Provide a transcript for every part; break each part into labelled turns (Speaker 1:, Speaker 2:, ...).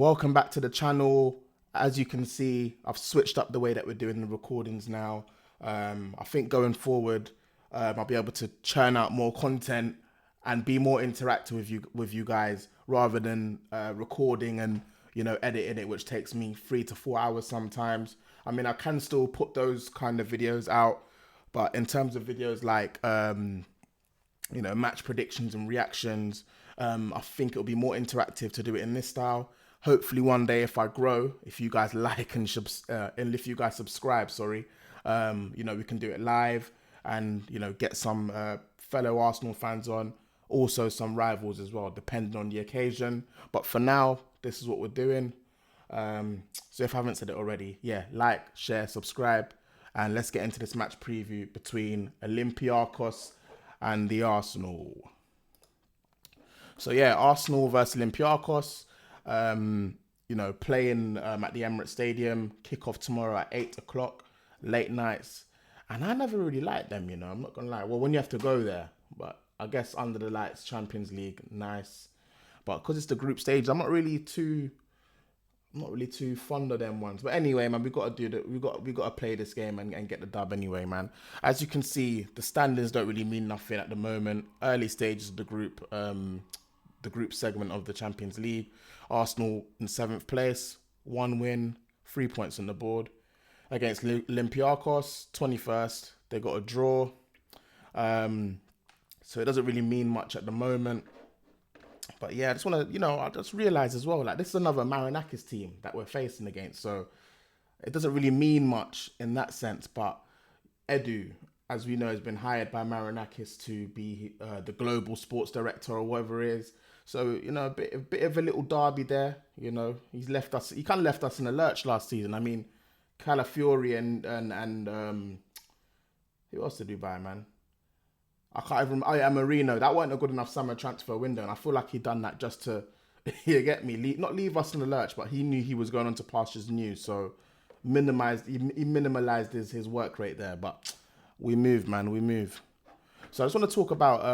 Speaker 1: welcome back to the channel. As you can see, I've switched up the way that we're doing the recordings now. I think going forward, I'll be able to churn out more content and be more interactive with you guys, rather than recording and editing it, which takes me 3 to 4 hours sometimes. I mean, I can still put those kind of videos out, but in terms of videos like match predictions and reactions, I think it'll be more interactive to do it in this style. Hopefully one day, if I grow, if you guys like and if you guys subscribe, we can do it live and get some fellow Arsenal fans on, also some rivals as well, depending on the occasion. But for now, this is what we're doing. So if I haven't said it already, like, share, subscribe, and let's get into this match preview between Olympiakos and the Arsenal. So Arsenal versus Olympiakos. Playing at the Emirates Stadium. Kickoff tomorrow at 8 o'clock. Late nights. And I never really liked them, I'm not gonna lie. Well, when you have to go there, but I guess under the lights, Champions League, nice. But because it's the group stage, I'm not really too fond of them ones. But anyway, man, we got to do that. We got to play this game and get the dub anyway, man. As you can see, the standings don't really mean nothing at the moment. Early stages of the group segment of the Champions League. Arsenal in 7th place, 1 win, 3 points on the board. Against Olympiakos, 21st, they got a draw. So it doesn't really mean much at the moment. But I just want to, I just realised as well, like, this is another Marinakis team that we're facing against. So it doesn't really mean much in that sense. But Edu, as we know, has been hired by Marinakis to be the global sports director or whatever it is. So, a bit of a little derby there. He's left us. He kind of left us in a lurch last season. I mean, Calafiori and who else did we buy, man? I can't even. Marino. That wasn't a good enough summer transfer window, and I feel like he done that just to, you get me, not leave us in the lurch, but he knew he was going on to pastures new, so he minimalized his work rate there. But we move, man, we move. So I just want to talk about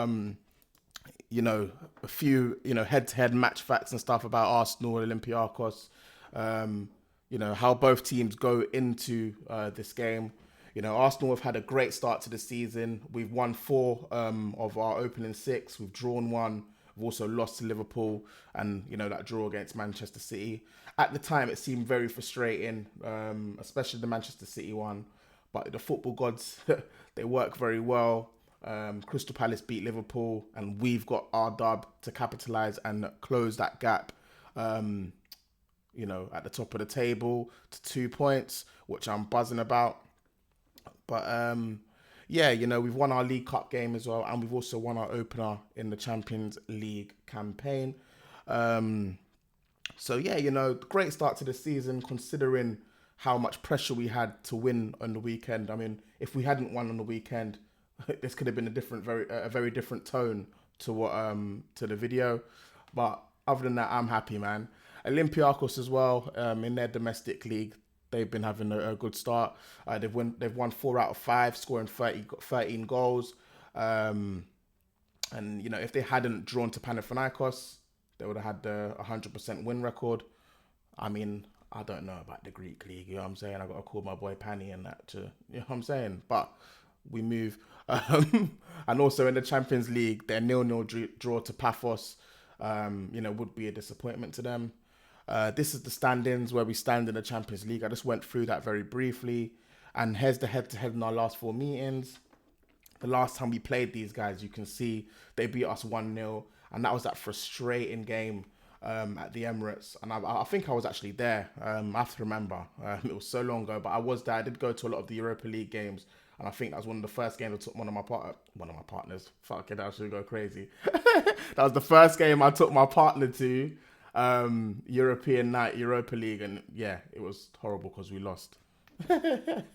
Speaker 1: a few head-to-head match facts and stuff about Arsenal and Olympiakos. How both teams go into this game. Arsenal have had a great start to the season. We've won 4 of our opening 6. We've drawn 1. We've also lost to Liverpool and, that draw against Manchester City. At the time, it seemed very frustrating, especially the Manchester City one. But the football gods, they work very well. Crystal Palace beat Liverpool, and we've got our dub to capitalise and close that gap, at the top of the table to 2 points, which I'm buzzing about. But we've won our League Cup game as well, and we've also won our opener in the Champions League campaign. Great start to the season considering how much pressure we had to win on the weekend. I mean, if we hadn't won on the weekend, this could have been a very different tone to what to the video. But other than that, I'm happy, man. Olympiakos as well, in their domestic league, they've been having a good start. They've won 4 out of 5, scoring 13 goals. If they hadn't drawn to Panathinaikos, they would have had the 100% win record. I mean, I don't know about the Greek league, you know what I'm saying? I got to call my boy Panny and that you know what I'm saying? But we move. And also in the Champions League, their 0-0 draw to Paphos, would be a disappointment to them. This is the standings where we stand in the Champions League. I just went through that very briefly. And here's the head-to-head in our last 4 meetings. The last time we played these guys, you can see they beat us 1-0. And that was that frustrating game at the Emirates. And I think I was actually there. I have to remember. It was so long ago, but I was there. I did go to a lot of the Europa League games. And I think that was one of the first games I took one of my partners. Fuck it, I should go crazy. That was the first game I took my partner to. European night, Europa League. And it was horrible because we lost. But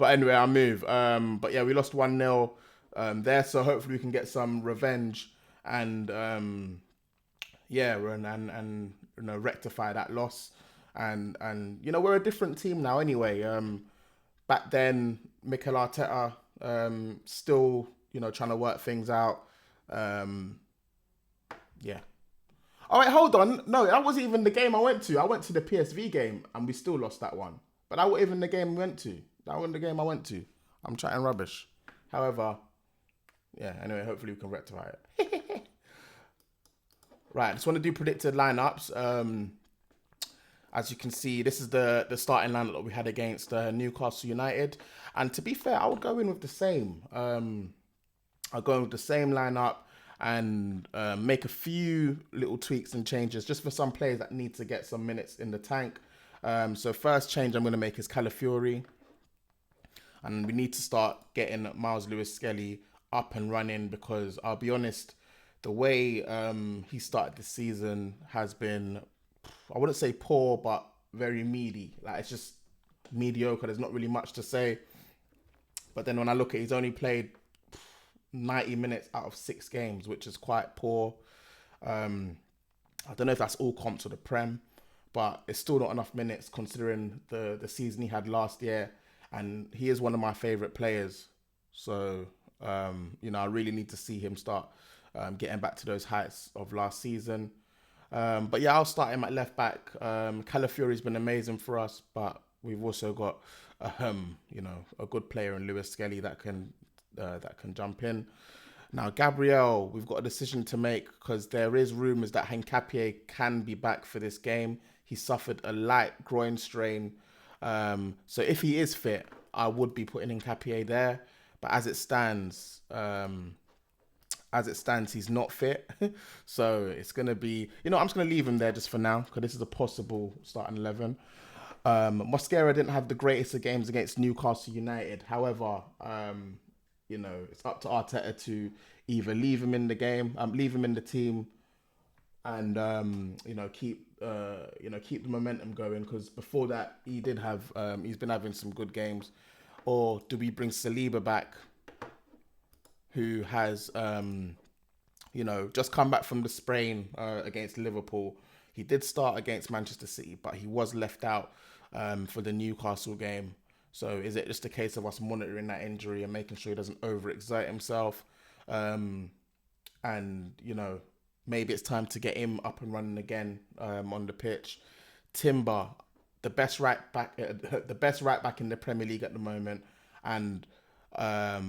Speaker 1: anyway, I'll move. We lost 1-0 there. So hopefully we can get some revenge and rectify that loss. And we're a different team now anyway. Back then, Mikel Arteta still, trying to work things out. Oh wait, hold on. No, that wasn't even the game I went to. I went to the PSV game and we still lost that one. But that wasn't even the game we went to. That wasn't the game I went to. I'm chatting rubbish. However, yeah. Anyway, hopefully we can rectify it. Right. Just want to do predicted lineups. As you can see, this is the starting lineup that we had against Newcastle United. And to be fair, I would go in with the same. I'll go in with the same lineup and make a few little tweaks and changes just for some players that need to get some minutes in the tank. So first change I'm going to make is Calafiori. And we need to start getting Miles Lewis-Skelly up and running because I'll be honest, the way he started the season has been, I wouldn't say poor, but very meaty. Like, it's just mediocre. There's not really much to say. But then when I look at it, he's only played 90 minutes out of 6 games, which is quite poor. I don't know if that's all comp to the Prem, but it's still not enough minutes considering the season he had last year. And he is one of my favourite players. So, I really need to see him start getting back to those heights of last season. But yeah, I'll start him at left back. Calafiori's been amazing for us, but we've also got, a good player in Lewis-Skelly that can jump in. Now, Gabriel, we've got a decision to make because there is rumours that Hincapié can be back for this game. He suffered a light groin strain. So if he is fit, I would be putting Hincapié there. But as it stands, he's not fit. So it's going to be, I'm just going to leave him there just for now because this is a possible starting 11. Mosquera didn't have the greatest of games against Newcastle United. However, it's up to Arteta to either leave him in the game, leave him in the team, and keep the momentum going. Because before that, he's been having some good games. Or do we bring Saliba back, who has just come back from the sprain against Liverpool? He did start against Manchester City, but he was left out for the Newcastle game. So is it just a case of us monitoring that injury and making sure he doesn't overexert himself? Maybe it's time to get him up and running again on the pitch. Timber, the best right back in the Premier League at the moment, and I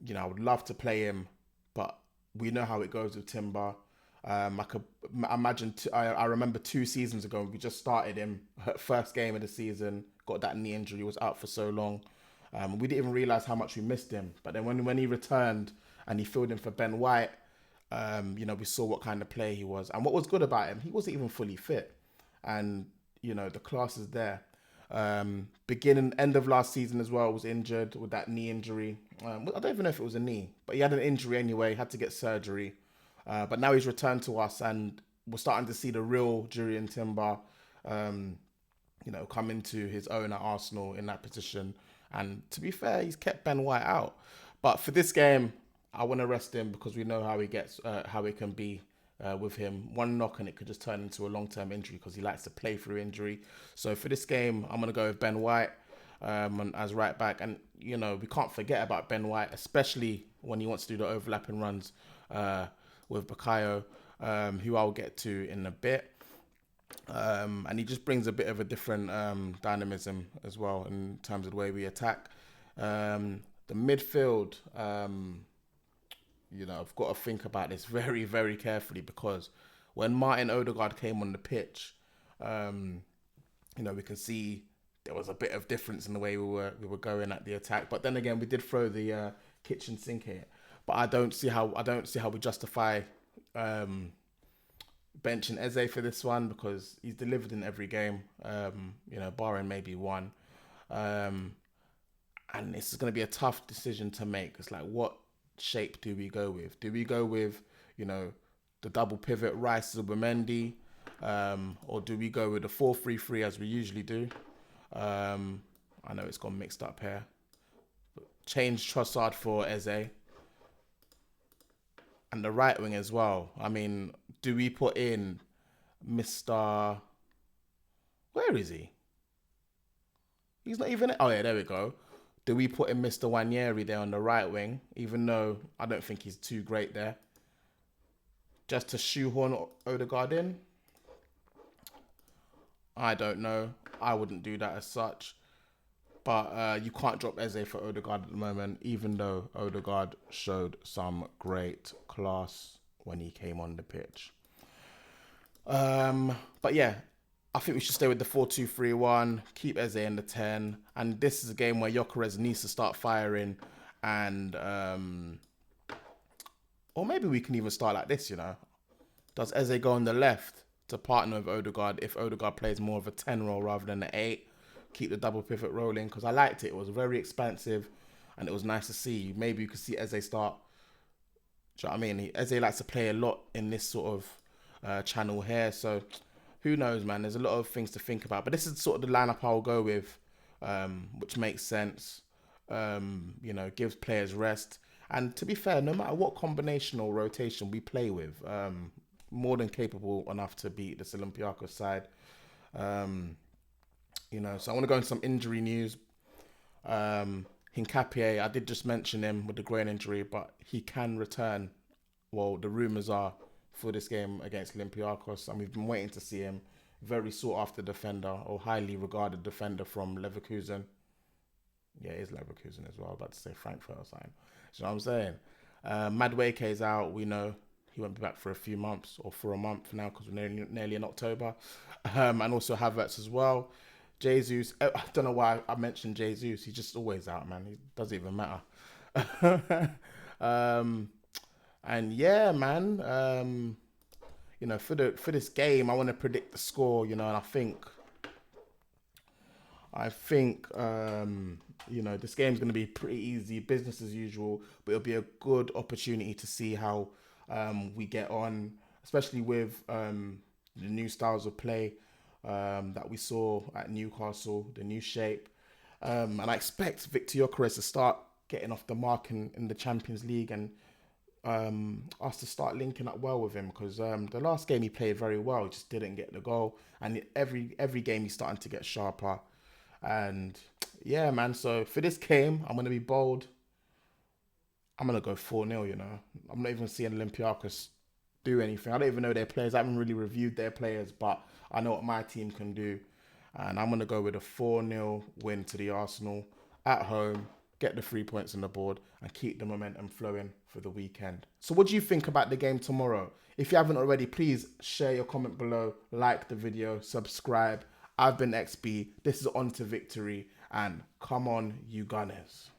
Speaker 1: would love to play him, but we know how it goes with Timber. I could imagine. I remember 2 seasons ago we just started him, first game of the season, got that knee injury, was out for so long. We didn't even realize how much we missed him. But then when he returned and he filled in for Ben White, we saw what kind of player he was. And what was good about him, he wasn't even fully fit, and the class is there. End of last season as well, was injured with that knee injury. I don't even know if it was a knee, but he had an injury anyway, had to get surgery. But now he's returned to us and we're starting to see the real Jurriën Timber, come into his own at Arsenal in that position. And to be fair, he's kept Ben White out. But for this game, I want to rest him because we know how he can be with him. One knock and it could just turn into a long-term injury because he likes to play through injury. So for this game, I'm going to go with Ben White as right back. And, we can't forget about Ben White, especially when he wants to do the overlapping runs with Bukayo, who I'll get to in a bit. And he just brings a bit of a different dynamism as well in terms of the way we attack. The midfield, I've got to think about this very, very carefully because when Martin Odegaard came on the pitch, we can see there was a bit of difference in the way we were going at the attack. But then again, we did throw the kitchen sink here. But I don't see how we justify benching Eze for this one because he's delivered in every game, barring maybe one. And this is going to be a tough decision to make. It's like, what shape do we go with? Do we go with, the double pivot Rice Zubimendi, or do we go with the 4-3-3 as we usually do? I know it's gone mixed up here. Change Trossard for Eze. And the right wing as well. I mean, do we put in Mr. Where is he? He's not even... Oh, yeah, there we go. Do we put in Mr. Wanyeri there on the right wing, even though I don't think he's too great there? Just to shoehorn Odegaard in? I don't know. I wouldn't do that as such. But you can't drop Eze for Odegaard at the moment, even though Odegaard showed some great class when he came on the pitch. But yeah, I think we should stay with the 4-2-3-1, keep Eze in the 10. And this is a game where Gyökeres needs to start firing. And, or maybe we can even start like this, Does Eze go on the left to partner with Odegaard if Odegaard plays more of a 10 role rather than an 8? Keep the double pivot rolling, because I liked it. It was very expansive and it was nice to see. Maybe you could see Eze start. Do you know what I mean? Eze likes to play a lot in this sort of channel here. So who knows, man? There's a lot of things to think about. But this is sort of the lineup I'll go with, which makes sense. Gives players rest. And to be fair, no matter what combination or rotation we play with, more than capable enough to beat this Olympiakos side. So I want to go into some injury news. Hincapié, I did just mention him with the groin injury, but he can return. Well, the rumours are for this game against Olympiakos, and we've been waiting to see him. Very sought after defender, or highly regarded defender from Leverkusen. Yeah, it is Leverkusen as well. I was about to say Frankfurt or something. You know what I'm saying? Madueke is out. We know he won't be back for a few months, or for a month now, because we're nearly in October. And also Havertz as well. Jesus, I don't know why I mentioned Jesus. He's just always out, man. It doesn't even matter. And yeah, man. For this game, I want to predict the score. And I think, this game's going to be pretty easy, business as usual. But it'll be a good opportunity to see how we get on, especially with the new styles of play. That we saw at Newcastle, the new shape. And I expect Victor Gyökeres to start getting off the mark in the Champions League, and us to start linking up well with him, because the last game he played very well, he just didn't get the goal. And every game he's starting to get sharper. And yeah, man, so for this game, I'm going to be bold. I'm going to go 4-0, I'm not even seeing Olympiakos do anything. I don't even know their players. I haven't really reviewed their players, but I know what my team can do. And I'm going to go with a 4-0 win to the Arsenal at home, get the 3 points on the board, and keep the momentum flowing for the weekend. So what do you think about the game tomorrow? If you haven't already, please share your comment below, like the video, subscribe. I've been XB. This is On to Victory, and come on, you Gunners.